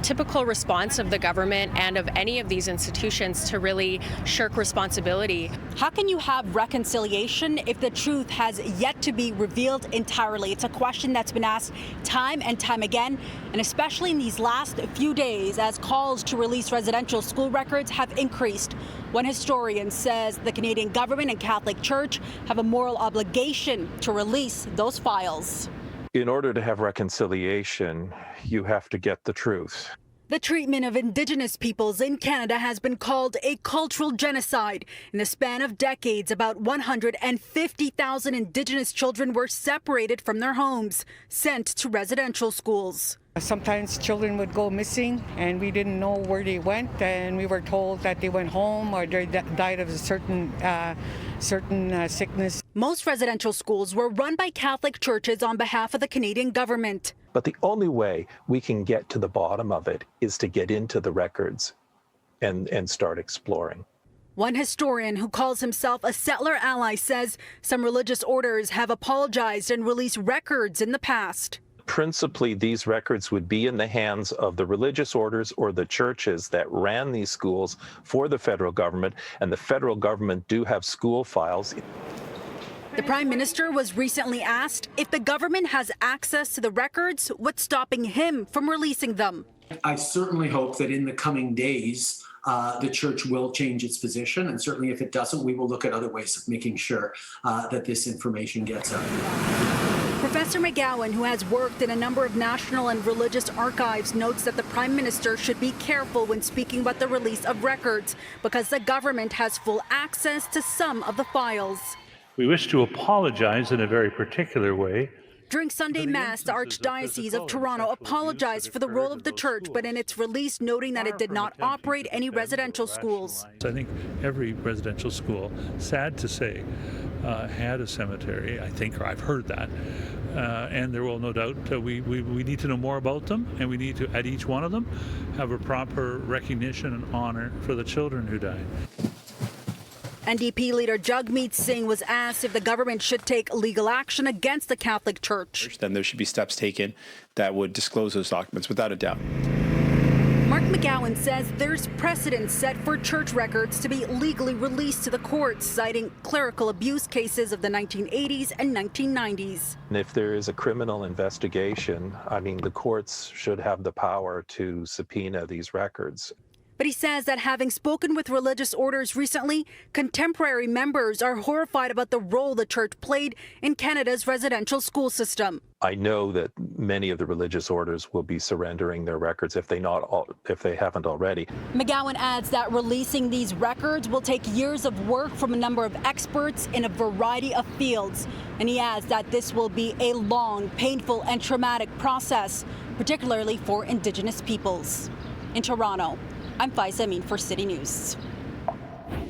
Typical response of the government and of any of these institutions to really shirk responsibility. How can you have reconciliation if the truth has yet to be revealed entirely? It's a question that's been asked time and time again, and especially in these last few days as calls to release residential school records have increased. One historian says the Canadian government and Catholic Church have a moral obligation to release those files. In order to have reconciliation, you have to get the truth. The treatment of Indigenous peoples in Canada has been called a cultural genocide. In the span of decades, about 150,000 Indigenous children were separated from their homes, sent to residential schools. Sometimes children would go missing and we didn't know where they went, and we were told that they went home or they died of a certain sickness. Most residential schools were run by Catholic churches on behalf of the Canadian government. But the only way we can get to the bottom of it is to get into the records and start exploring. One historian who calls himself a settler ally says some religious orders have apologized and released records in the past. Principally, these records would be in the hands of the religious orders or the churches that ran these schools for the federal government, and the federal government do have school files. The Prime Minister was recently asked if the government has access to the records, what's stopping him from releasing them. I certainly hope that in the coming days, the church will change its position, and certainly if it doesn't, we will look at other ways of making sure that this information gets out. Professor McGowan, who has worked in a number of national and religious archives, notes that the Prime Minister should be careful when speaking about the release of records because the government has full access to some of the files. We wish to apologize in a very particular way. During Sunday Mass, the Archdiocese of Toronto apologized for the role of the church, but in its release noting that it did not operate any residential schools. I think every residential school, sad to say, had a cemetery, I think, or I've heard that. And there will no doubt we need to know more about them, and we need to, at each one of them, have a proper recognition and honor for the children who died. NDP leader Jagmeet Singh was asked if the government should take legal action against the Catholic Church. Then there should be steps taken that would disclose those documents without a doubt. Mark McGowan says there's precedent set for church records to be legally released to the courts, citing clerical abuse cases of the 1980s and 1990s. And if there is a criminal investigation, I mean, the courts should have the power to subpoena these records. But he says that having spoken with religious orders recently, contemporary members are horrified about the role the church played in Canada's residential school system. I know that many of the religious orders will be surrendering their records if they haven't already. McGowan adds that releasing these records will take years of work from a number of experts in a variety of fields. And he adds that this will be a long, painful and traumatic process, particularly for Indigenous peoples. In Toronto, I'm Faiza Amin for City News.